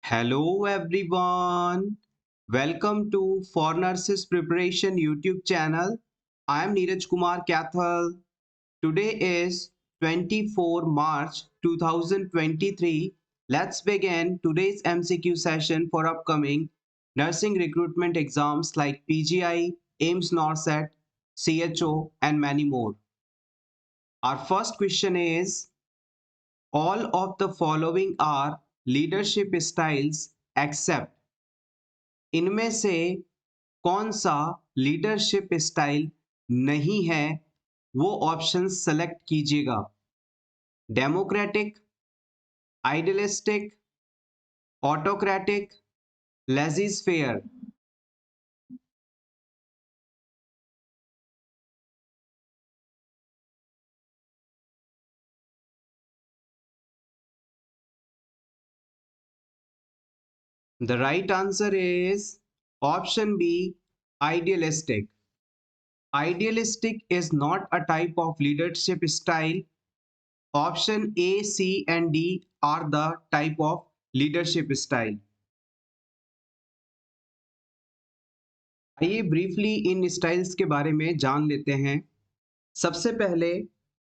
Hello everyone. Welcome to For Nurses Preparation YouTube channel. I am Neeraj Kumar Kathal. Today is 24 March 2023. Let's begin today's MCQ session for upcoming nursing recruitment exams like PGI, AIMS NORCET, CHO and many more. Our first question is, all of the following are leadership styles except इनमें से कौन सा leadership style नहीं है, वो option select कीजिएगा। Democratic, idealistic, autocratic, laissez faire. The right answer is option B, idealistic. Idealistic is not a type of leadership style. Option A, C and D are the type of leadership style. आइए briefly इन styles के बारे में जान लेते हैं। सबसे पहले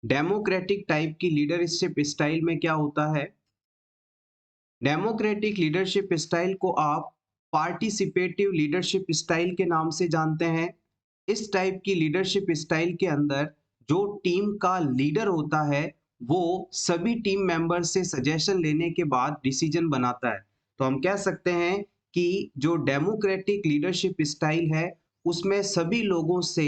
democratic type की लीडरशिप स्टाइल में क्या होता है। डेमोक्रेटिक लीडरशिप स्टाइल को आप पार्टिसिपेटिव लीडरशिप स्टाइल के नाम से जानते हैं। इस टाइप की लीडरशिप स्टाइल के अंदर जो टीम का लीडर होता है वो सभी टीम मेंबर से सजेशन लेने के बाद डिसीजन बनाता है। तो हम कह सकते हैं कि जो डेमोक्रेटिक लीडरशिप स्टाइल है उसमें सभी लोगों से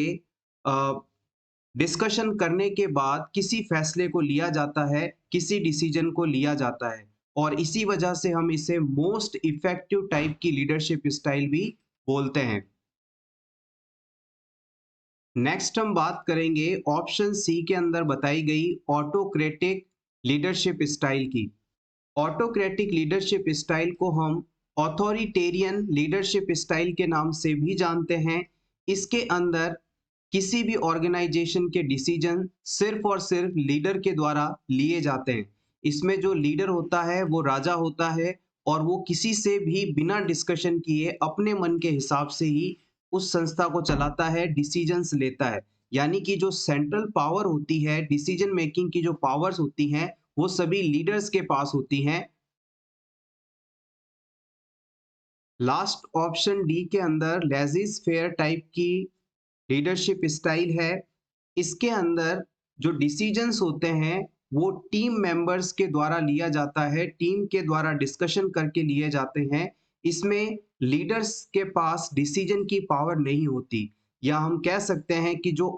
डिस्कशन करने के बाद किसी फैसले को लिया जाता है, किसी डिसीजन को लिया जाता है और इसी वजह से हम इसे मोस्ट इफेक्टिव टाइप की लीडरशिप स्टाइल भी बोलते हैं। नेक्स्ट हम बात करेंगे ऑप्शन सी के अंदर बताई गई ऑटोक्रेटिक लीडरशिप स्टाइल की। ऑटोक्रेटिक लीडरशिप स्टाइल को हम ऑथोरिटेरियन लीडरशिप स्टाइल के नाम से भी जानते हैं। इसके अंदर किसी भी ऑर्गेनाइजेशन के डिसीजन सिर्फ और सिर्फ लीडर के द्वारा लिए जाते हैं। इसमें जो लीडर होता है वो राजा होता है और वो किसी से भी बिना डिस्कशन किए अपने मन के हिसाब से ही उस संस्था को चलाता है, डिसीजंस लेता है। यानी कि जो सेंट्रल पावर होती है, डिसीजन मेकिंग की जो पावर्स होती हैं वो सभी लीडर्स के पास होती हैं। लास्ट ऑप्शन डी के अंदर लेजिस फेयर टाइप की लीडरशिप स्टाइल है। इसके अंदर जो डिसीजंस होते हैं वो टीम मेंबर्स के द्वारा लिया जाता है, टीम के द्वारा डिस्कशन करके लिए जाते हैं। इसमें लीडर्स के पास डिसीजन की पावर नहीं होती, या हम कह सकते हैं कि जो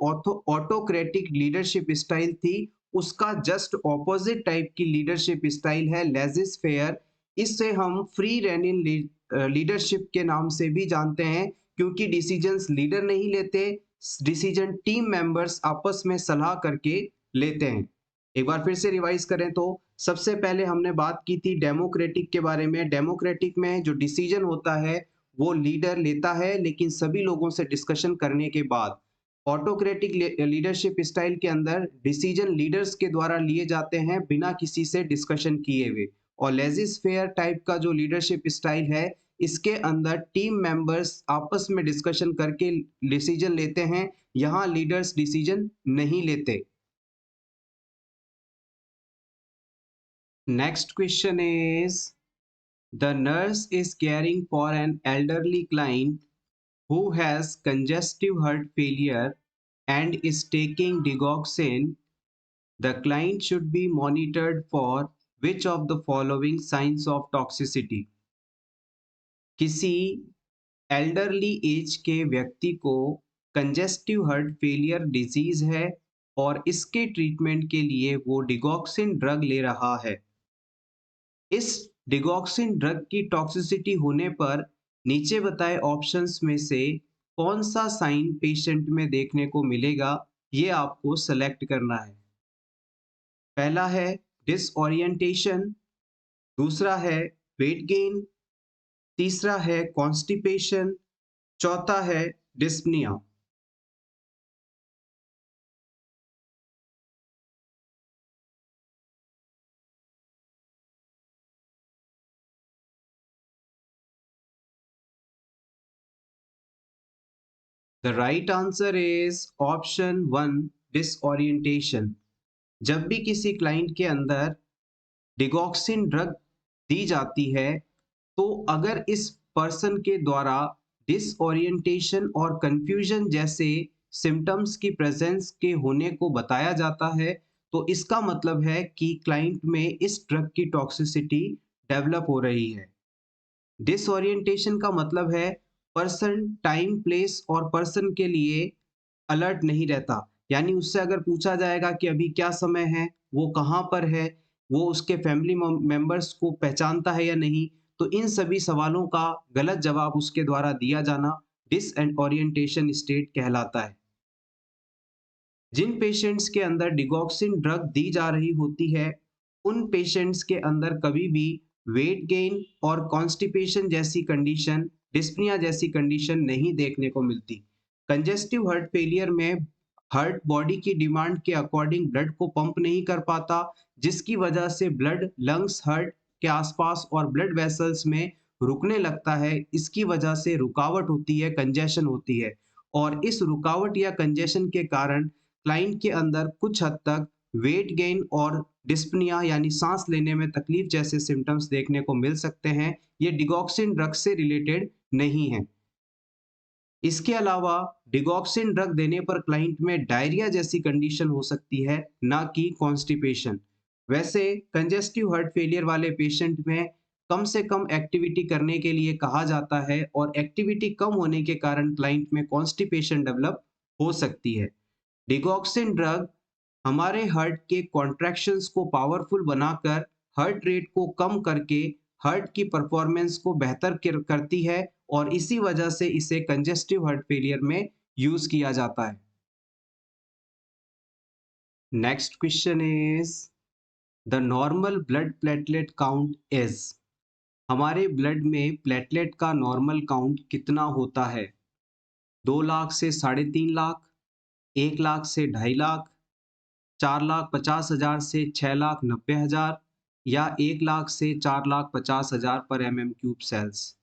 ऑटोक्रेटिक लीडरशिप स्टाइल थी उसका जस्ट ऑपोजिट टाइप की लीडरशिप स्टाइल है लेजिस फेयर। इससे हम फ्री रेनिंग लीडरशिप के नाम से भी जानते हैं, क्योंकि डिसीजंस लीडर नहीं लेते, डिसीजन टीम मेंबर्स आपस में सलाह करके लेते हैं। एक बार फिर से रिवाइज करें तो सबसे पहले हमने बात की थी डेमोक्रेटिक के बारे में। डेमोक्रेटिक में जो डिसीजन होता है वो लीडर लेता है, लेकिन सभी लोगों से डिस्कशन करने के बाद। ऑटोक्रेटिक लीडरशिप स्टाइल के अंदर डिसीजन लीडर्स के द्वारा लिए जाते हैं बिना किसी से डिस्कशन किए हुए। और लेजिस फेयर टाइप का जो लीडरशिप स्टाइल है इसके अंदर टीम मेंबर्स आपस में डिस्कशन करके डिसीजन लेते हैं, यहाँ लीडर्स डिसीजन नहीं लेते। Next question is, the nurse is caring for an elderly client who has congestive heart failure and is taking digoxin. The client should be monitored for which of the following signs of toxicity? किसी elderly age के व्यक्ति को congestive heart failure disease है और इसके treatment के लिए वो डिगॉक्सिन ड्रग ले रहा है। इस डिगॉक्सिन ड्रग की टॉक्सिसिटी होने पर नीचे बताए ऑप्शंस में से कौन सा साइन पेशेंट में देखने को मिलेगा, ये आपको सेलेक्ट करना है। पहला है डिसओरिएंटेशन, दूसरा है वेट गेन, तीसरा है कॉन्स्टिपेशन, चौथा है dyspnoea. The right answer is option 1, disorientation. जब भी किसी क्लाइंट के अंदर डिगॉक्सिन ड्रग दी जाती है, तो अगर इस पर्सन के द्वारा डिसओरिएंटेशन और कंफ्यूजन जैसे सिम्टम्स की प्रेजेंस के होने को बताया जाता है, तो इसका मतलब है कि क्लाइंट में इस ड्रग की टॉक्सिसिटी डेवलप हो रही है। डिसओरिएंटेशन का मतलब है पर्सन टाइम, प्लेस और पर्सन के लिए अलर्ट नहीं रहता। यानी उससे अगर पूछा जाएगा कि अभी क्या समय है, वो कहाँ पर है, वो उसके फैमिली मेंबर्स को पहचानता है या नहीं, तो इन सभी सवालों का गलत जवाब उसके द्वारा दिया जाना डिसओरिएंटेशन स्टेट कहलाता है। जिन पेशेंट्स के अंदर डिगॉक्सिन ड्रग दी जा रही होती है, उन पेशेंट्स के अंदर कभी भी वेट गेन और कॉन्स्टिपेशन जैसी कंडीशन, डिस्पनिया जैसी कंडीशन नहीं देखने को मिलती। कंजेस्टिव हार्ट फेलियर में हार्ट बॉडी की डिमांड के अकॉर्डिंग ब्लड को पंप नहीं कर पाता, जिसकी वजह से ब्लड लंग्स, हार्ट के आसपास और ब्लड वेसल्स में रुकने लगता है। इसकी वजह से रुकावट होती है, कंजेशन होती है, और इस रुकावट या कंजेशन के कारण क्लाइंट के अंदर कुछ हद तक वेट गेन और डिस्पनिया यानी सांस लेने में तकलीफ जैसे सिम्टम्स देखने को मिल सकते हैं। ये डिगॉक्सिन ड्रग से रिलेटेड नहीं है। इसके अलावा डिगॉक्सिन ड्रग देने पर क्लाइंट में डायरिया जैसी कंडीशन हो सकती है, ना कि कॉन्स्टिपेशन। वैसे कंजेस्टिव हार्ट फेलियर वाले पेशेंट में कम से कम एक्टिविटी करने के लिए कहा जाता है, और एक्टिविटी कम होने के कारण क्लाइंट में कॉन्स्टिपेशन डेवलप हो सकती है। डिगॉक्सिन ड्रग हमारे हार्ट के कॉन्ट्रैक्शंस को पावरफुल बनाकर हार्ट रेट को कम करके हार्ट की परफॉर्मेंस को बेहतर करती है, और इसी वजह से इसे कंजेस्टिव हार्ट फेलियर में यूज किया जाता है। Next question is the normal blood platelet count is. हमारे ब्लड में प्लेटलेट का नॉर्मल काउंट कितना होता है? 2 लाख से 3.5 लाख, 1 लाख से 2.5 लाख, 4,50,000 से 6,90,000, या 1 लाख से 4,50,000 पर mm³ सेल्स।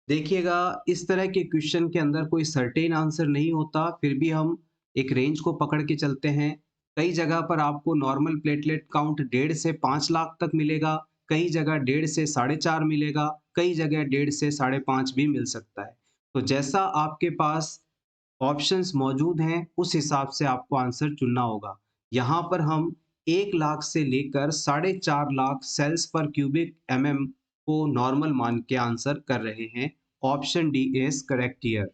देखिएगा, इस तरह के क्वेश्चन के अंदर कोई सर्टेन आंसर नहीं होता, फिर भी हम एक रेंज को पकड़ के चलते हैं। कई जगह पर आपको नॉर्मल प्लेटलेट काउंट 1.5 से 5 लाख तक मिलेगा, कई जगह 1.5 से 4.5 मिलेगा, कई जगह 1.5 से 5.5 भी मिल सकता है। तो जैसा आपके पास ऑप्शंस मौजूद हैं, उस हिसाब से आपको आंसर चुनना होगा। यहाँ पर हम 1 लाख से लेकर 4.5 लाख सेल्स पर क्यूबिक mm को नॉर्मल मान के आंसर कर रहे हैं। Option D is correct here.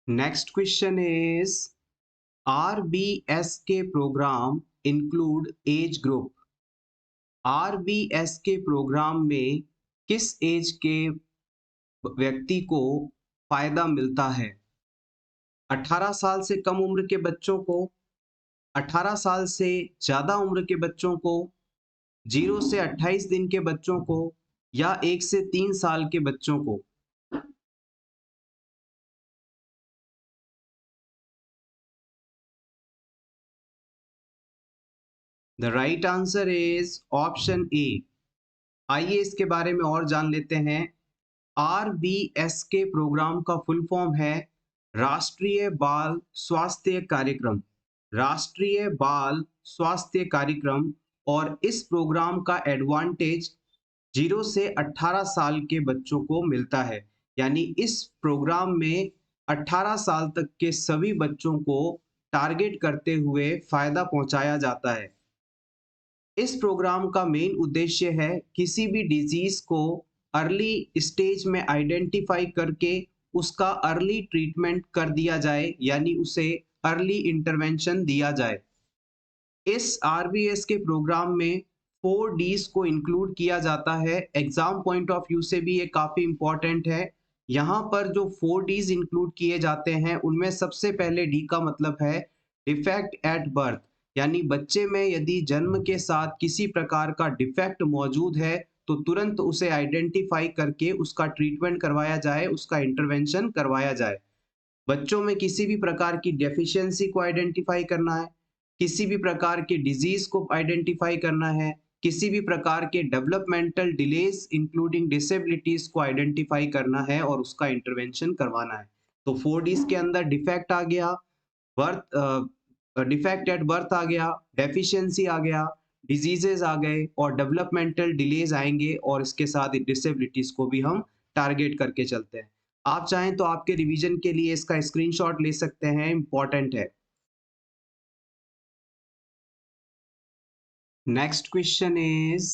Next question is RBS के program include age group. RBS के प्रोग्राम में किस एज के व्यक्ति को फायदा मिलता है? 18 साल से कम उम्र के बच्चों को, 18 साल से ज्यादा उम्र के बच्चों को, 0 से 28 दिन के बच्चों को, या 1 से 3 साल के बच्चों को? The right answer is option A. आइए इसके बारे में और जान लेते हैं। आरबीएस के प्रोग्राम का फुल फॉर्म है राष्ट्रीय बाल स्वास्थ्य कार्यक्रम। राष्ट्रीय बाल स्वास्थ्य कार्यक्रम। और इस प्रोग्राम का एडवांटेज 0 से 18 साल के बच्चों को मिलता है। यानी इस प्रोग्राम में 18 साल तक के सभी बच्चों को टारगेट करते हुए फायदा पहुंचाया जाता है। इस प्रोग्राम का मेन उद्देश्य है किसी भी डिजीज को अर्ली स्टेज में आइडेंटिफाई करके उसका अर्ली ट्रीटमेंट कर दिया जाए, यानी उसे अर्ली इंटरवेंशन दिया जाए। इस आरबीएस के प्रोग्राम में 4Ds को इंक्लूड किया जाता है। एग्जाम पॉइंट ऑफ व्यू से भी ये काफी इंपॉर्टेंट है। यहाँ पर जो 4Ds इंक्लूड किए जाते हैं, उनमें सबसे पहले डी का मतलब है डिफेक्ट एट बर्थ। यानी बच्चे में यदि जन्म के साथ किसी प्रकार का डिफेक्ट मौजूद है, तो तुरंत उसे आइडेंटिफाई करके उसका ट्रीटमेंट करवाया जाए, उसका इंटरवेंशन करवाया जाए। बच्चों में किसी भी प्रकार की डेफिशिएंसी को आइडेंटिफाई करना है, किसी भी प्रकार के डिजीज को आइडेंटिफाई करना है, किसी भी प्रकार के डेवलपमेंटल डिलेज इंक्लूडिंग डिसेबिलिटीज को आइडेंटिफाई करना है और उसका इंटरवेंशन करवाना है। तो 4Ds के अंदर डिफेक्ट आ गया, डिफेक्ट एट बर्थ आ गया, डेफिशिएंसी आ गया, डिजीजेज आ गए और डेवलपमेंटल डिलेज आएंगे और इसके साथ डिसेबिलिटीज को भी हम टारगेट करके चलते हैं। आप चाहें तो आपके रिवीजन के लिए इसका स्क्रीनशॉट ले सकते हैं, इंपॉर्टेंट है। Next question is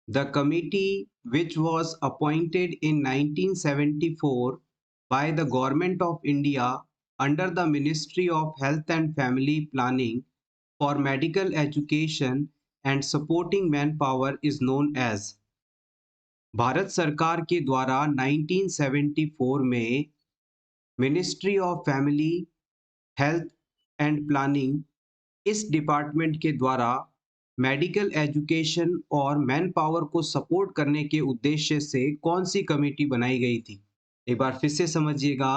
the committee which was appointed in 1974 by the Government of India under the Ministry of Health and Family Planning for medical education and supporting manpower is known as। Bharat सरकार के द्वारा 1974 में ministry of family health and planning इस department के द्वारा medical education और man power को support करने के उद्देश्य से कौन सी कमेटी बनाई गई थी? एक बार फिर से समझिएगा,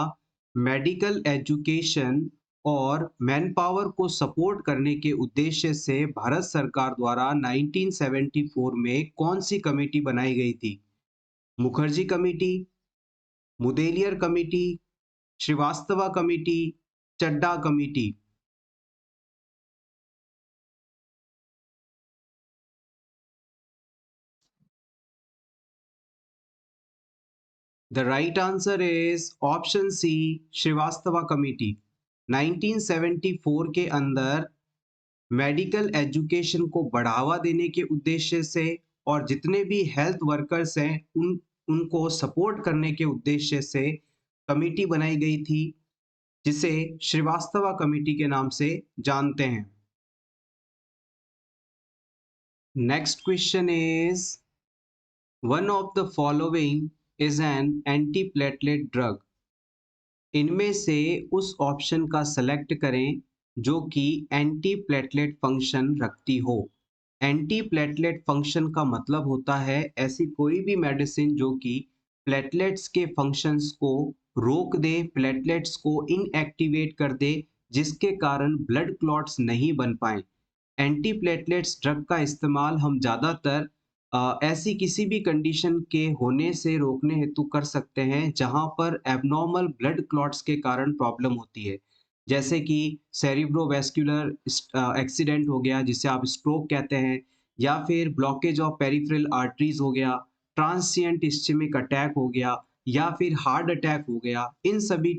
मेडिकल एजुकेशन और मैन पावर को सपोर्ट करने के उद्देश्य से भारत सरकार द्वारा 1974 में कौन सी कमेटी बनाई गई थी? Mukherjee committee, Mudaliar committee, Srivastava committee, Chadda committee. The right answer is option C, Srivastava committee. 1974 के अंदर मेडिकल एजुकेशन को बढ़ावा देने के उद्देश्य से और जितने भी हेल्थ वर्कर्स हैं उनको सपोर्ट करने के उद्देश्य से कमेटी बनाई गई थी, जिसे श्रीवास्तवा कमेटी के नाम से जानते हैं। Next question is one of the following is an antiplatelet drug. इनमें से उस ऑप्शन का सेलेक्ट करें जो कि एंटी प्लेटलेट फंक्शन रखती हो। एंटी प्लेटलेट फंक्शन का मतलब होता है ऐसी कोई भी मेडिसिन जो कि प्लेटलेट्स के फंक्शंस को रोक दे, प्लेटलेट्स को इनएक्टिवेट कर दे, जिसके कारण ब्लड क्लॉट्स नहीं बन पाए। एंटी प्लेटलेट्स ड्रग का इस्तेमाल हम ज़्यादातर ऐसी किसी भी कंडीशन के होने से रोकने हेतु कर सकते हैं जहां पर एबनॉर्मल ब्लड क्लॉट्स के कारण प्रॉब्लम होती है, जैसे कि सेरिब्रोवैस्कुलर एक्सीडेंट हो गया जिसे आप स्ट्रोक कहते हैं, या फिर ब्लॉकेज ऑफ पेरिफेरल आर्टरीज हो गया, ट्रांसिएंट इस्चेमिक अटैक हो गया, या फिर हार्ट अटैक हो गया। इन सभी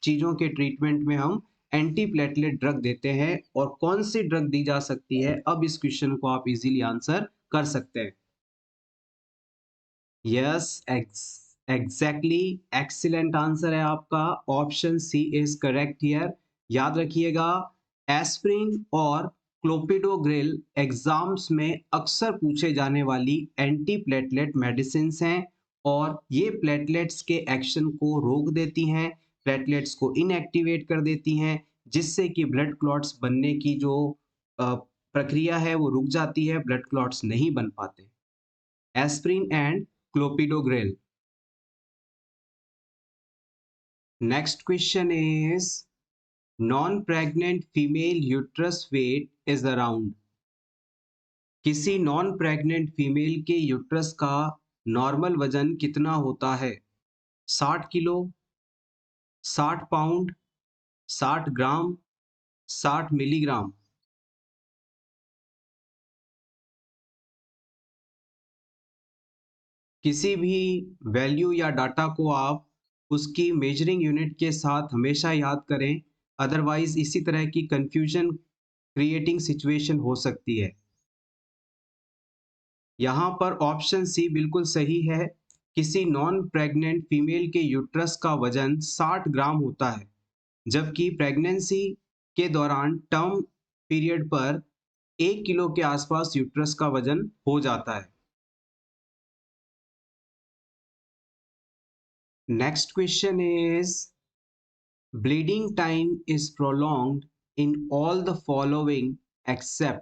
चीज़ों के ट्रीटमेंट में हम एंटी प्लेटलेट ड्रग देते हैं। और कौन सी ड्रग दी जा सकती है, अब इस क्वेश्चन को आप इजीली आंसर कर सकते हैं। यस, एग्जैक्टली, एक्सीलेंट आंसर है आपका। Option C is correct here. याद रखिएगा, एस्प्रिन और क्लोपिडोग्रिल एग्जाम्स में अक्सर पूछे जाने वाली एंटी प्लेटलेट मेडिसिन हैं और ये प्लेटलेट्स के एक्शन को रोक देती हैं, प्लेटलेट्स को इनएक्टिवेट कर देती हैं, जिससे कि ब्लड क्लॉट्स बनने की जो प्रक्रिया है वो रुक जाती है, ब्लड क्लॉट्स नहीं बन पाते। Aspirin and clopidogrel. Next question is non-pregnant female uterus weight is around। किसी नॉन प्रेग्नेंट फीमेल के यूट्रस का नॉर्मल वजन कितना होता है? 60 किलो, 60 पाउंड, 60 ग्राम, 60 मिलीग्राम। किसी भी वैल्यू या डाटा को आप उसकी मेजरिंग यूनिट के साथ हमेशा याद करें, अदरवाइज इसी तरह की कंफ्यूजन क्रिएटिंग सिचुएशन हो सकती है। यहाँ पर ऑप्शन सी बिल्कुल सही है। किसी नॉन प्रेग्नेंट फीमेल के यूट्रस का वजन 60 ग्राम होता है, जबकि प्रेगनेंसी के दौरान टर्म पीरियड पर 1 किलो के आसपास यूट्रस का वजन हो जाता है। Next question is bleeding time is prolonged in all the following except.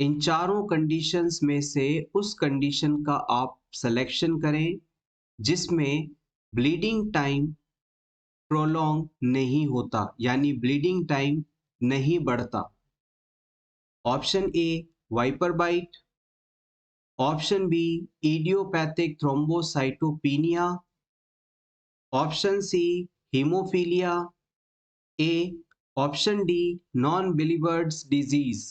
इन चारों कंडीशंस में से उस कंडीशन का आप सिलेक्शन करें जिसमें ब्लीडिंग टाइम प्रोलॉन्ग नहीं होता, यानी ब्लीडिंग टाइम नहीं बढ़ता। Option A viper bite, option B idiopathic thrombocytopenia, option C haemophilia, A option D von Willebrand's disease.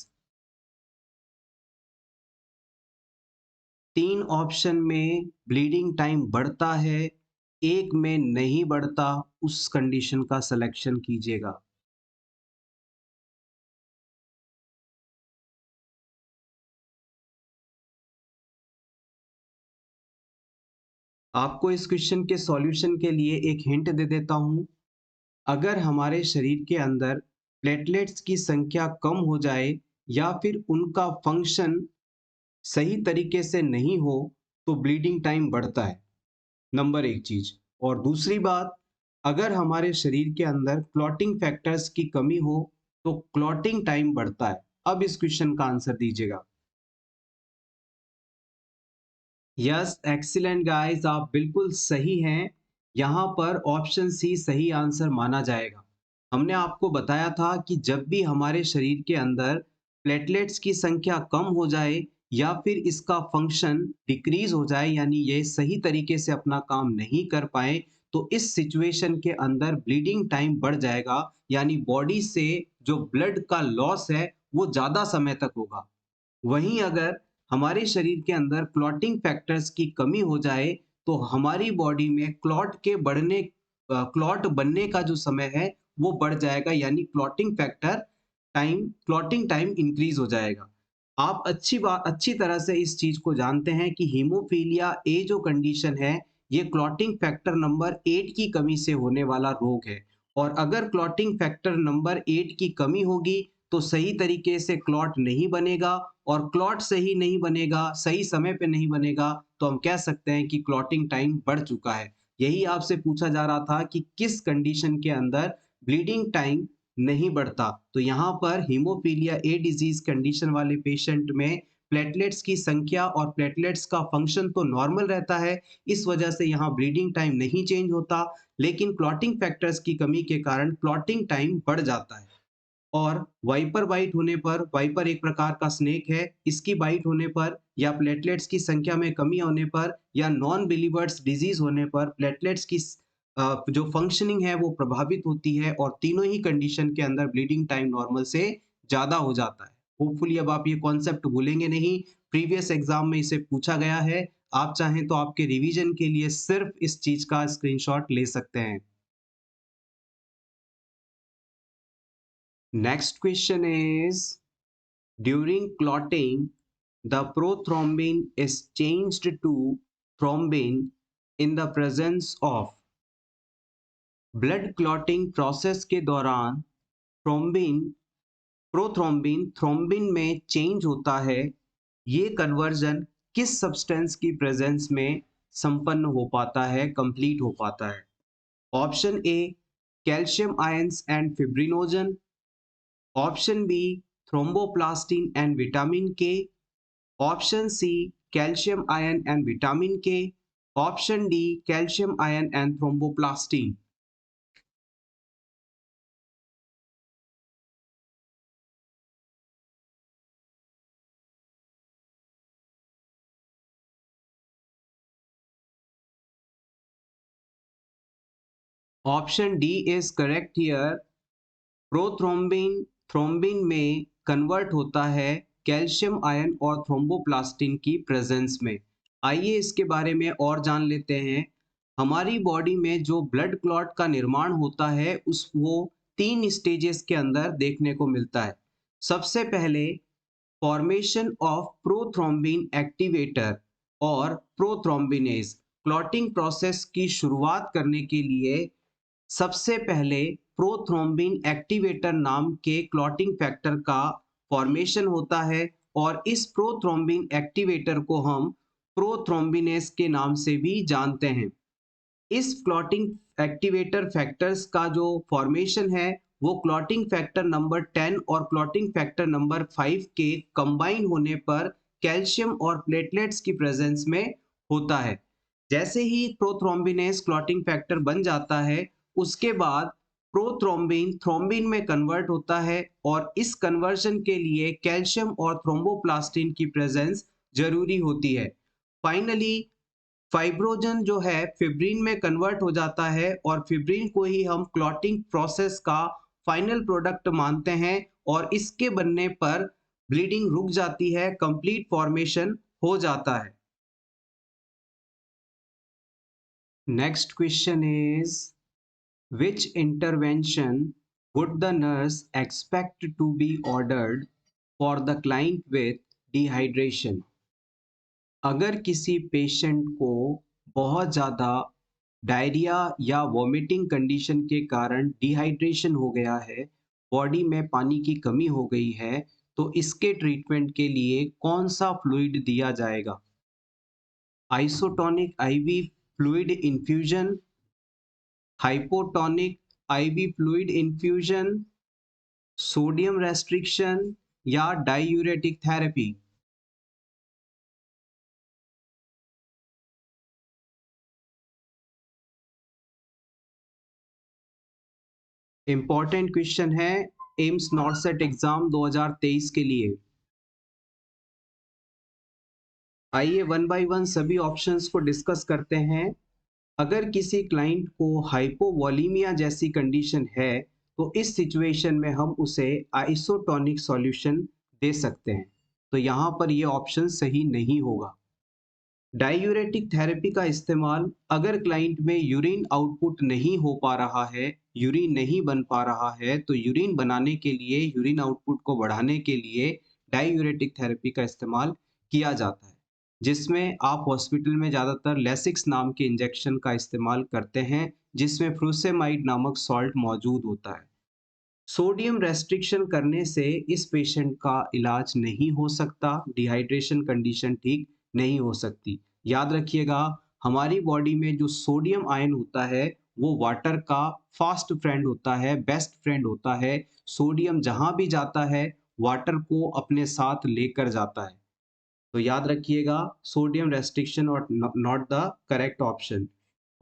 तीन ऑप्शन में ब्लीडिंग टाइम बढ़ता है, एक में नहीं बढ़ता, उस कंडीशन का सिलेक्शन कीजिएगा। आपको इस क्वेश्चन के सॉल्यूशन के लिए एक हिंट दे देता हूं। अगर हमारे शरीर के अंदर प्लेटलेट्स की संख्या कम हो जाए या फिर उनका फंक्शन सही तरीके से नहीं हो तो ब्लीडिंग टाइम बढ़ता है, नंबर एक चीज। और दूसरी बात, अगर हमारे शरीर के अंदर क्लॉटिंग फैक्टर्स की कमी हो तो क्लॉटिंग टाइम बढ़ता है। अब इस क्वेश्चन का आंसर दीजिएगा। यस, एक्सीलेंट गाइस, आप बिल्कुल सही हैं। यहाँ पर ऑप्शन सी सही आंसर माना जाएगा। हमने आपको बताया था कि जब भी हमारे शरीर के अंदर प्लेटलेट्स की संख्या कम हो जाए या फिर इसका फंक्शन डिक्रीज हो जाए, यानी ये सही तरीके से अपना काम नहीं कर पाए, तो इस सिचुएशन के अंदर ब्लीडिंग टाइम बढ़ जाएगा, यानी बॉडी से जो ब्लड का लॉस है वो ज़्यादा समय तक होगा। वहीं अगर हमारे शरीर के अंदर क्लॉटिंग फैक्टर्स की कमी हो जाए तो हमारी बॉडी में क्लॉट बनने का जो समय है वो बढ़ जाएगा, यानी क्लॉटिंग टाइम इंक्रीज हो जाएगा। आप अच्छी तरह से इस चीज को जानते हैं कि हीमोफीलिया ए जो कंडीशन है ये क्लॉटिंग फैक्टर नंबर 8 की कमी से होने वाला रोग है। और अगर क्लॉटिंग फैक्टर नंबर 8 की कमी होगी तो सही तरीके से क्लॉट नहीं बनेगा, और क्लॉट सही नहीं बनेगा, सही समय पे नहीं बनेगा, तो हम कह सकते हैं कि क्लॉटिंग टाइम बढ़ चुका है। यही आपसे पूछा जा रहा था कि किस कंडीशन के अंदर ब्लीडिंग टाइम नहीं बढ़ता। तो यहाँ पर हीमोफीलिया ए डिजीज कंडीशन वाले पेशेंट में प्लेटलेट्स की संख्या और प्लेटलेट्स का फंक्शन तो नॉर्मल रहता है, इस वजह से यहाँ ब्लीडिंग टाइम नहीं चेंज होता, लेकिन क्लॉटिंग फैक्टर्स की कमी के कारण क्लॉटिंग टाइम बढ़ जाता है। और वाइपर बाइट होने पर, वाइपर एक प्रकार का स्नेक है, इसकी बाइट होने पर या प्लेटलेट्स की संख्या में कमी होने पर या नॉन बिलीवर्ड्स डिजीज होने पर प्लेटलेट्स की जो फंक्शनिंग है वो प्रभावित होती है, और तीनों ही कंडीशन के अंदर ब्लीडिंग टाइम नॉर्मल से ज्यादा हो जाता है। होपफुली अब आप ये कॉन्सेप्ट भूलेंगे नहीं, प्रीवियस एग्जाम में इसे पूछा गया है। आप चाहें तो आपके रिवीजन के लिए सिर्फ इस चीज का स्क्रीनशॉट ले सकते हैं। Next question is, during clotting, the prothrombin is changed to thrombin in the presence of। Blood clotting process के दौरान थ्रोम्बिन प्रोथ्रोम्बिन थ्रोम्बिन में चेंज होता है। ये कन्वर्जन किस सब्सटेंस की प्रेजेंस में संपन्न हो पाता है, कंप्लीट हो पाता है? Option A calcium ions and fibrinogen, option B thromboplastin and vitamin K, option C calcium ion and vitamin K, option D calcium ion and thromboplastin. Option D is correct here. Prothrombin thrombin में convert होता है calcium ion और thromboplastin की presence में। आइए इसके बारे में और जान लेते हैं। हमारी बॉडी में जो ब्लड क्लॉट का निर्माण होता है उस वो तीन स्टेजेस के अंदर देखने को मिलता है। सबसे पहले फॉर्मेशन ऑफ प्रोथ्रोम्बिन एक्टिवेटर और प्रोथ्रोम्बिनेज। क्लॉटिंग प्रोसेस की शुरुआत करने के लिए सबसे पहले प्रोथ्रोम्बिन एक्टिवेटर नाम के क्लॉटिंग फैक्टर का फॉर्मेशन होता है, और इस प्रोथ्रोम्बिन एक्टिवेटर को हम प्रोथ्रोम्बिनेज के नाम से भी जानते हैं। इस क्लॉटिंग एक्टिवेटर फैक्टर्स का जो फॉर्मेशन है वो क्लॉटिंग फैक्टर नंबर 10 और क्लॉटिंग फैक्टर नंबर 5 के कंबाइन होने पर कैल्शियम और प्लेटलेट्स की प्रेजेंस में होता है। जैसे ही प्रोथ्रोम्बिनेज क्लॉटिंग फैक्टर बन जाता है उसके बाद प्रोथ्रोम्बिन थ्रोम्बिन में कन्वर्ट होता है और इस कन्वर्जन के लिए कैल्शियम और थ्रोम्बोप्लास्टिन की प्रेजेंस जरूरी होती है। फाइनली फाइब्रोजन जो है फिब्रिन में कन्वर्ट हो जाता है और फिब्रिन को ही हम क्लॉटिंग प्रोसेस का फाइनल प्रोडक्ट मानते हैं और इसके बनने पर ब्लीडिंग रुक जाती है, कंप्लीट फॉर्मेशन हो जाता है। Next question is which intervention would the nurse expect to be ordered for the client with dehydration? अगर किसी पेशेंट को बहुत ज़्यादा डायरिया या वॉमिटिंग कंडीशन के कारण डिहाइड्रेशन हो गया है, बॉडी में पानी की कमी हो गई है, तो इसके ट्रीटमेंट के लिए कौन सा फ्लूइड दिया जाएगा? Isotonic IV fluid infusion, hypotonic IV fluid infusion, sodium restriction या डायूरेटिक थेरेपी? इंपॉर्टेंट क्वेश्चन है एम्स नॉर्सेट एग्जाम 2023 के लिए। आइए वन बाय वन सभी ऑप्शंस को डिस्कस करते हैं। अगर किसी क्लाइंट को हाइपोवॉलीमिया जैसी कंडीशन है तो इस सिचुएशन में हम उसे आइसोटोनिक सॉल्यूशन दे सकते हैं, तो यहाँ पर ये ऑप्शन सही नहीं होगा। डायूरेटिक थेरेपी का इस्तेमाल अगर क्लाइंट में यूरिन आउटपुट नहीं हो पा रहा है, यूरिन नहीं बन पा रहा है, तो यूरिन बनाने के लिए, यूरिन आउटपुट को बढ़ाने के लिए डायूरेटिक थेरेपी का इस्तेमाल किया जाता है, जिसमें आप हॉस्पिटल में ज़्यादातर लेसिक्स नाम के इंजेक्शन का इस्तेमाल करते हैं, जिसमें फ्रूसेमाइड नामक सॉल्ट मौजूद होता है। सोडियम रेस्ट्रिक्शन करने से इस पेशेंट का इलाज नहीं हो सकता, डिहाइड्रेशन कंडीशन ठीक नहीं हो सकती। याद रखिएगा, हमारी बॉडी में जो सोडियम आयन होता है वो वाटर का फास्ट फ्रेंड होता है, बेस्ट फ्रेंड होता है। सोडियम जहां भी जाता है वाटर को अपने साथ लेकर जाता है, तो याद रखिएगा सोडियम रेस्ट्रिक्शन और not the correct option.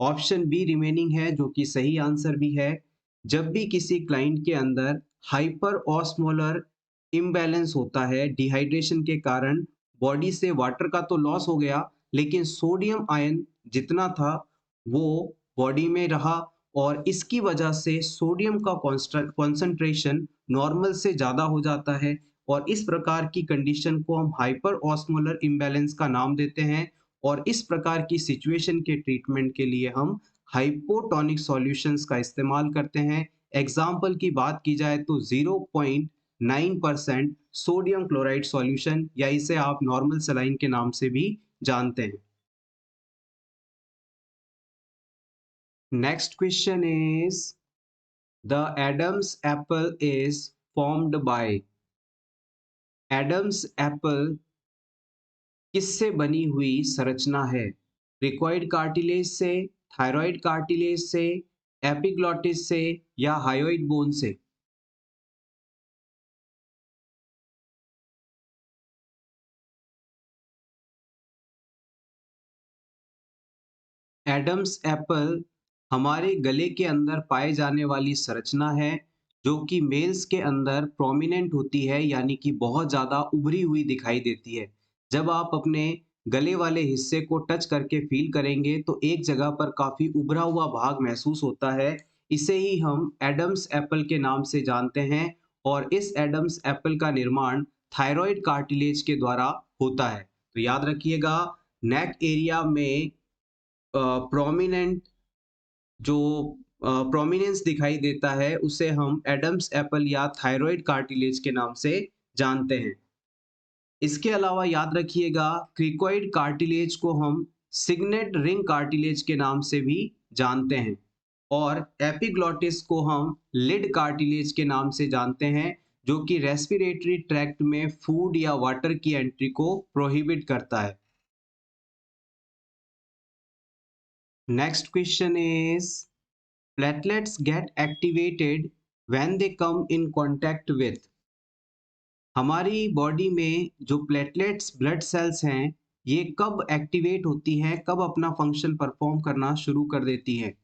Option be remaining है जो कि सही आंसर भी है। जब भी किसी क्लाइंट के अंदर हाइपर ऑस्मोलर इम्बैलेंस होता है डिहाइड्रेशन के कारण, बॉडी से वाटर का तो लॉस हो गया लेकिन सोडियम आयन जितना था वो बॉडी में रहा और इसकी वजह से सोडियम का कॉन्सेंट्रेशन नॉर्मल से ज़्यादा हो जाता है और इस प्रकार की कंडीशन को हम हाइपर ऑस्मोलर इम्बैलेंस का नाम देते हैं और इस प्रकार की सिचुएशन के ट्रीटमेंट के लिए हम हाइपोटोनिक सॉल्यूशंस का इस्तेमाल करते हैं। एग्जाम्पल की बात की जाए तो 0.9% सोडियम क्लोराइड सॉल्यूशन या इसे आप नॉर्मल सलाइन के नाम से भी जानते हैं। Next question is the Adam's apple is formed by. Adam's apple किससे बनी हुई संरचना है? रिक्वायर्ड कार्टिलेज से, थायराइड कार्टिलेज से, एपिग्लॉटिस से या हायोइड बोन से? एडम्स एप्पल हमारे गले के अंदर पाए जाने वाली संरचना है जो कि मेल्स के अंदर प्रोमिनेंट होती है, यानी कि बहुत ज़्यादा उभरी हुई दिखाई देती है। जब आप अपने गले वाले हिस्से को टच करके फील करेंगे तो एक जगह पर काफ़ी उभरा हुआ भाग महसूस होता है। इसे ही हम एडम्स एप्पल के नाम से जानते हैं और इस एडम्स एप्पल का निर्माण थायराइड कार्टिलेज के द्वारा होता है। तो याद रखिएगा, नेक एरिया में प्रोमिनेंट जो प्रोमिनेंस दिखाई देता है उसे हम एडम्स एप्पल या थायराइड कार्टिलेज के नाम से जानते हैं। इसके अलावा याद रखिएगा, क्रिकोइड कार्टिलेज को हम सिग्नेट रिंग कार्टिलेज के नाम से भी जानते हैं और एपिग्लॉटिस को हम लिड कार्टिलेज के नाम से जानते हैं, जो कि रेस्पिरेटरी ट्रैक्ट में फूड या वाटर की एंट्री को प्रोहिबिट करता है। Next question is platelets get activated when they come in contact with। हमारी बॉडी में जो प्लेटलेट्स ब्लड सेल्स हैं ये कब एक्टिवेट होती हैं, कब अपना फंक्शन परफॉर्म करना शुरू कर देती हैं?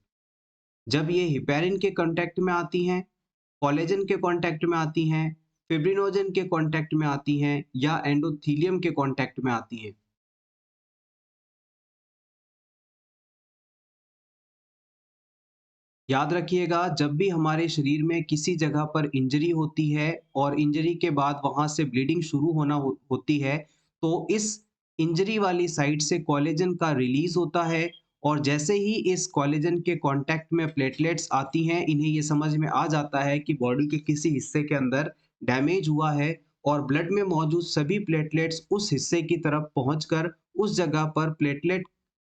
जब ये हिपेरिन के कांटेक्ट में आती हैं, कोलेजन के कांटेक्ट में आती हैं, फिब्रिनोजन के कांटेक्ट में आती हैं या एंडोथेलियम के कांटेक्ट में आती हैं। याद रखिएगा, जब भी हमारे शरीर में किसी जगह पर इंजरी होती है और इंजरी के बाद वहां से ब्लीडिंग शुरू होती है, तो इस इंजरी वाली साइड से कोलेजन का रिलीज होता है और जैसे ही इस कोलेजन के कांटेक्ट में प्लेटलेट्स आती हैं, इन्हें ये समझ में आ जाता है कि बॉडी के किसी हिस्से के अंदर डैमेज हुआ है और ब्लड में मौजूद सभी प्लेटलेट्स उस हिस्से की तरफ पहुंचकर उस जगह पर प्लेटलेट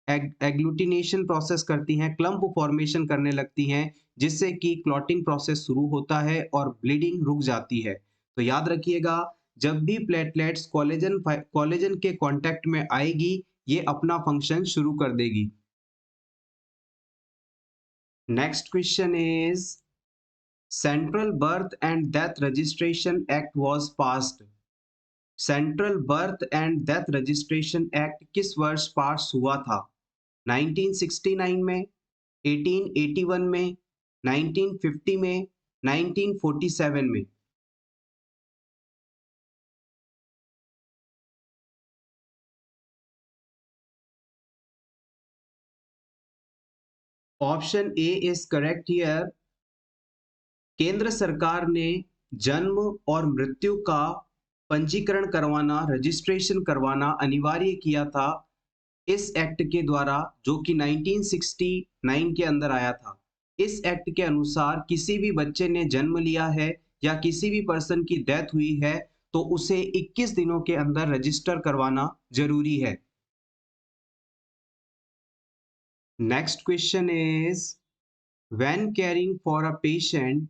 एग्लूटिनेशन प्रोसेस करती हैं, क्लम्प फॉर्मेशन करने लगती हैं, जिससे कि क्लॉटिंग प्रोसेस शुरू होता है और ब्लीडिंग रुक जाती है। तो याद रखिएगा, जब भी प्लेटलेट्स कोलेजन के कांटेक्ट में आएगी, ये अपना फंक्शन शुरू कर देगी। Next question is central birth and death registration act was passed. Central birth and death registration act किस वर्ष पास हुआ था? 1969 में, 1881 में, 1950 में, 1947 में। Option A is correct here. केंद्र सरकार ने जन्म और मृत्यु का पंजीकरण करवाना, रजिस्ट्रेशन करवाना अनिवार्य किया था इस एक्ट के द्वारा, जो कि 1969 के अंदर आया था। इस एक्ट के अनुसार किसी भी बच्चे ने जन्म लिया है या किसी भी पर्सन की डेथ हुई है, तो उसे 21 दिनों के अंदर रजिस्टर करवाना जरूरी है। Next question is when caring for a patient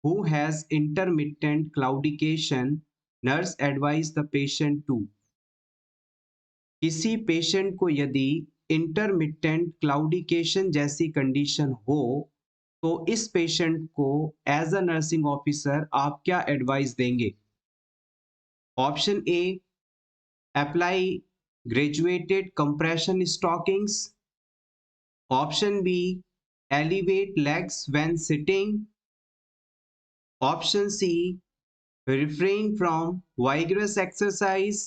who has intermittent claudication, nurse advise the patient to। किसी पेशेंट को यदि इंटरमिटेंट क्लाउडिकेशन जैसी कंडीशन हो, तो इस पेशेंट को एज अ नर्सिंग ऑफिसर आप क्या एडवाइस देंगे? Option A, apply graduated compression stockings. Option B, elevate legs when sitting. Option C, refrain from vigorous exercise.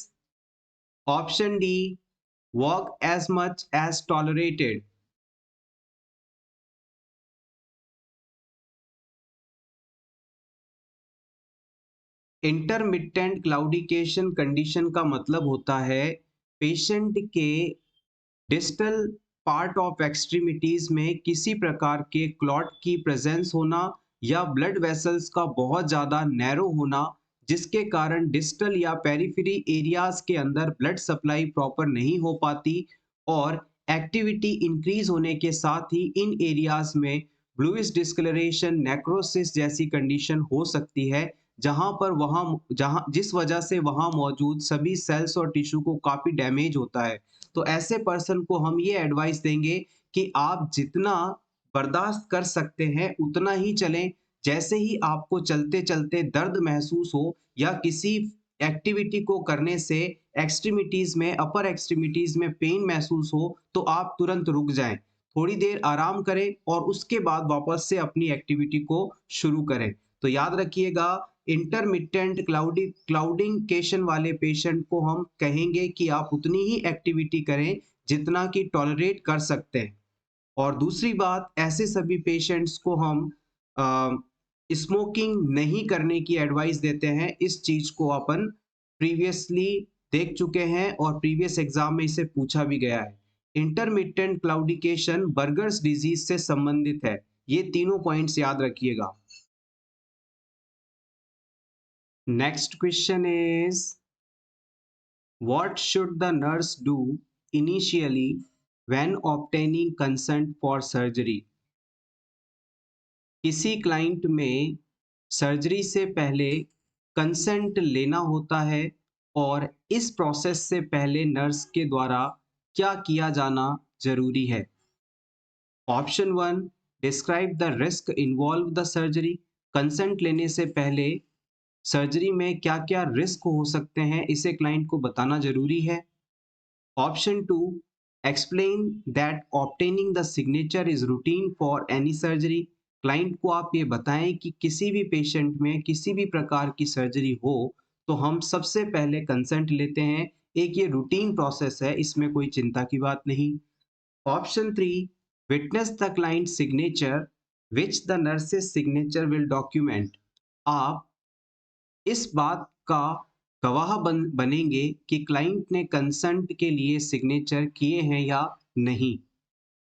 Option D, walk as much as tolerated। Intermittent claudication condition का मतलब होता है patient के distal part of extremities में किसी प्रकार के clot की प्रेजेंस होना या ब्लड वेसल्स का बहुत ज़्यादा नैरो होना, जिसके कारण डिस्टल या पेरिफेरी एरियाज के अंदर ब्लड सप्लाई प्रॉपर नहीं हो पाती और एक्टिविटी इंक्रीज होने के साथ ही इन एरियाज में ब्लूइश डिस्कलरेशन, नेक्रोसिस जैसी कंडीशन हो सकती है, जहां जिस वजह से वहां मौजूद सभी सेल्स और टिश्यू को काफी डैमेज होता है। तो ऐसे पर्सन को हम ये एडवाइस देंगे कि आप जितना बर्दाश्त कर सकते हैं उतना ही चलें। जैसे ही आपको चलते चलते दर्द महसूस हो या किसी एक्टिविटी को करने से एक्सट्रीमिटीज में, अपर एक्सट्रीमिटीज में पेन महसूस हो, तो आप तुरंत रुक जाएं, थोड़ी देर आराम करें और उसके बाद वापस से अपनी एक्टिविटी को शुरू करें। तो याद रखिएगा, इंटरमिटेंट क्लाउडिंगकेशन वाले पेशेंट को हम कहेंगे कि आप उतनी ही एक्टिविटी करें जितना कि टॉलरेट कर सकते हैं। और दूसरी बात, ऐसे सभी पेशेंट्स को हम स्मोकिंग नहीं करने की एडवाइस देते हैं। इस चीज को अपन प्रीवियसली देख चुके हैं और प्रीवियस एग्जाम में इसे पूछा भी गया है। इंटरमिटेंट क्लाउडिकेशन बर्गर्स डिजीज से संबंधित है। ये तीनों पॉइंट्स याद रखिएगा। Next question is what should the nurse do initially when obtaining consent for surgery? किसी क्लाइंट में सर्जरी से पहले कंसेंट लेना होता है और इस प्रोसेस से पहले नर्स के द्वारा क्या किया जाना जरूरी है? Option one, describe the risk involve the surgery. Consent लेने से पहले सर्जरी में क्या क्या रिस्क हो सकते हैं, इसे क्लाइंट को बताना जरूरी है। Option two, explain that obtaining the signature is routine for any surgery. Client को आप ये बताएं कि किसी भी पेशेंट में किसी भी प्रकार की सर्जरी हो तो हम सबसे पहले कंसेंट लेते हैं। एक ये रूटीन प्रोसेस है, इसमें कोई चिंता की बात नहीं। Option 3, witness the client signature which the nurses signature will document. आप इस बात का गवाह बनेंगे कि क्लाइंट ने कंसेंट के लिए सिग्नेचर किए हैं या नहीं।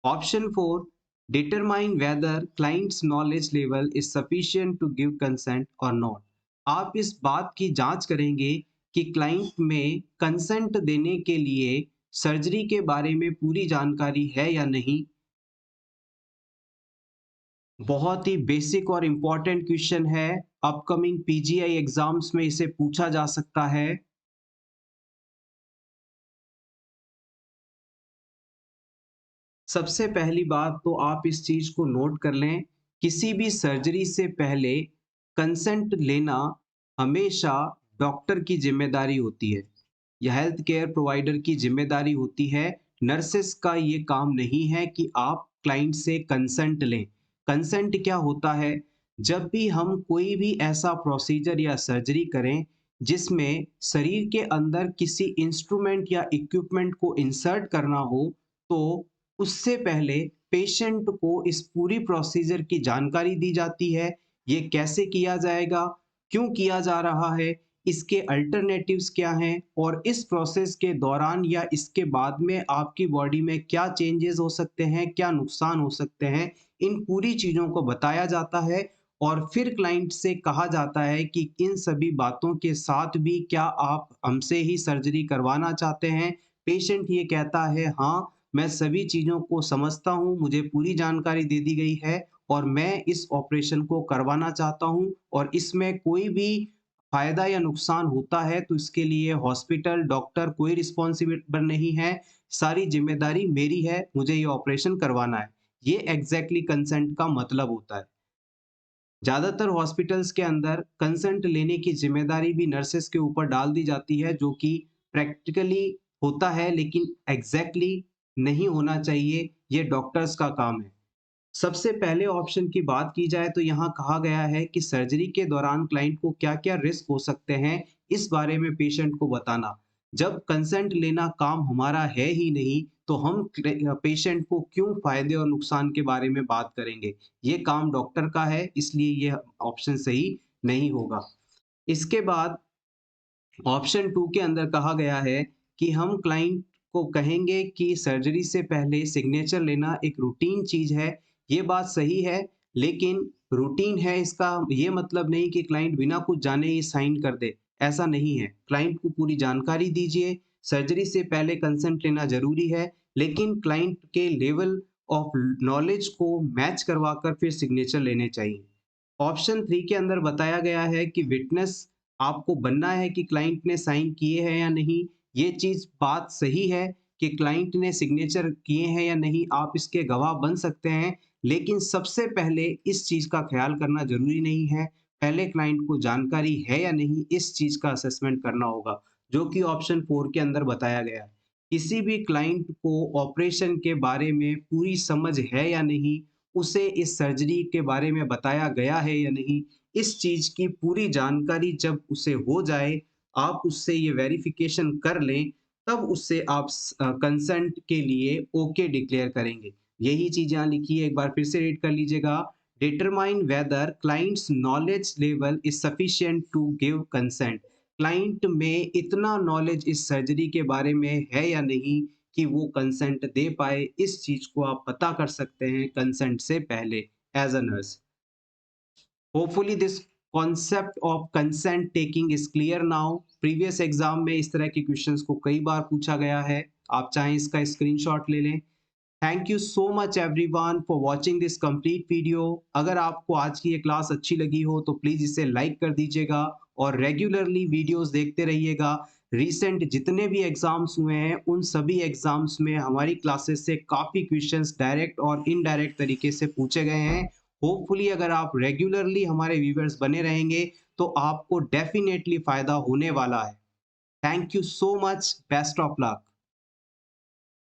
Option 4, determine whether client's knowledge level is sufficient to give consent और नॉट। आप इस बात की जांच करेंगे कि क्लाइंट में कंसेंट देने के लिए सर्जरी के बारे में पूरी जानकारी है या नहीं। बहुत ही बेसिक और इम्पोर्टेंट क्वेश्चन है, अपकमिंग पीजीआई एग्जाम्स में इसे पूछा जा सकता है। सबसे पहली बात तो आप इस चीज को नोट कर लें, किसी भी सर्जरी से पहले कंसेंट लेना हमेशा डॉक्टर की जिम्मेदारी होती है या हेल्थ केयर प्रोवाइडर की जिम्मेदारी होती है। नर्सेस का ये काम नहीं है कि आप क्लाइंट से कंसेंट लें। कंसेंट क्या होता है? जब भी हम कोई भी ऐसा प्रोसीजर या सर्जरी करें जिसमें शरीर के अंदर किसी इंस्ट्रूमेंट या इक्विपमेंट को इंसर्ट करना हो, तो उससे पहले पेशेंट को इस पूरी प्रोसीजर की जानकारी दी जाती है। ये कैसे किया जाएगा, क्यों किया जा रहा है, इसके अल्टरनेटिव्स क्या हैं और इस प्रोसेस के दौरान या इसके बाद में आपकी बॉडी में क्या चेंजेस हो सकते हैं, क्या नुकसान हो सकते हैं, इन पूरी चीज़ों को बताया जाता है। और फिर क्लाइंट से कहा जाता है कि इन सभी बातों के साथ भी क्या आप हमसे ही सर्जरी करवाना चाहते हैं। पेशेंट ये कहता है, हाँ मैं सभी चीज़ों को समझता हूँ, मुझे पूरी जानकारी दे दी गई है और मैं इस ऑपरेशन को करवाना चाहता हूँ और इसमें कोई भी फ़ायदा या नुकसान होता है तो इसके लिए हॉस्पिटल, डॉक्टर कोई रिस्पॉन्सिबल नहीं है, सारी ज़िम्मेदारी मेरी है, मुझे ये ऑपरेशन करवाना है। ये एग्ज़ैक्टली कंसेंट का मतलब होता है। ज़्यादातर हॉस्पिटल्स के अंदर कंसेंट लेने की ज़िम्मेदारी भी नर्सेस के ऊपर डाल दी जाती है, जो कि प्रैक्टिकली होता है लेकिन एग्ज़ैक्टली नहीं होना चाहिए, ये डॉक्टर्स का काम है। सबसे पहले ऑप्शन की बात की जाए तो यहाँ कहा गया है कि सर्जरी के दौरान क्लाइंट को क्या-क्या रिस्क हो सकते हैं, इस बारे में पेशेंट को बताना। जब कंसेंट लेना काम हमारा है ही नहीं, तो हम पेशेंट को क्यों फ़ायदे और नुकसान के बारे में बात करेंगे? ये काम डॉक्टर का है, इसलिए ये ऑप्शन सही नहीं होगा। इसके बाद ऑप्शन 2 के अंदर कहा गया है कि हम क्लाइंट को कहेंगे कि सर्जरी से पहले सिग्नेचर लेना एक रूटीन चीज़ है। ये बात सही है, लेकिन रूटीन है इसका ये मतलब नहीं कि क्लाइंट बिना कुछ जाने ही साइन कर दे, ऐसा नहीं है। क्लाइंट को पूरी जानकारी दीजिए, सर्जरी से पहले कंसेंट लेना ज़रूरी है, लेकिन क्लाइंट के लेवल ऑफ नॉलेज को मैच करवाकर फिर सिग्नेचर लेने चाहिए। ऑप्शन 3 के अंदर बताया गया है कि विटनेस आपको बनना है कि क्लाइंट ने साइन किए हैं या नहीं। ये चीज़ बात सही है कि क्लाइंट ने सिग्नेचर किए हैं या नहीं, आप इसके गवाह बन सकते हैं। लेकिन सबसे पहले इस चीज़ का ख़्याल करना ज़रूरी नहीं है। पहले क्लाइंट को जानकारी है या नहीं, इस चीज़ का असेसमेंट करना होगा, जो कि ऑप्शन 4 के अंदर बताया गया है। किसी भी क्लाइंट को ऑपरेशन के बारे में पूरी समझ है या नहीं, उसे इस सर्जरी के बारे में बताया गया है या नहीं, इस चीज़ की पूरी जानकारी जब उसे हो जाए, आप उससे ये वेरिफ़िकेशन कर लें, तब उससे आप कंसेंट के लिए ओके डिक्लेयर करेंगे। यही चीज़ यहाँ लिखी है, एक बार फिर से रीड कर लीजिएगा। Determine whether client's knowledge level is sufficient to give consent. Client में इतना नॉलेज इस सर्जरी के बारे में है या नहीं कि वो कंसेंट दे पाए, इस चीज़ को आप पता कर सकते हैं कंसेंट से पहले as a nurse. Hopefully this concept of consent taking is clear now. Previous exam में इस तरह के क्वेश्चंस को कई बार पूछा गया है, आप चाहें इसका स्क्रीनशॉट ले लें। Thank you so much everyone for watching this complete video. अगर आपको आज की ये क्लास अच्छी लगी हो तो प्लीज़ इसे लाइक कर दीजिएगा और रेगुलरली वीडियोस देखते रहिएगा। रिसेंट जितने भी एग्जाम्स हुए हैं उन सभी एग्जाम्स में हमारी क्लासेस से काफ़ी क्वेश्चंस डायरेक्ट और इनडायरेक्ट तरीके से पूछे गए हैं। होपफुली अगर आप रेगुलरली हमारे व्यूअर्स बने रहेंगे तो आपको डेफिनेटली फ़ायदा होने वाला है। Thank you so much, best of luck.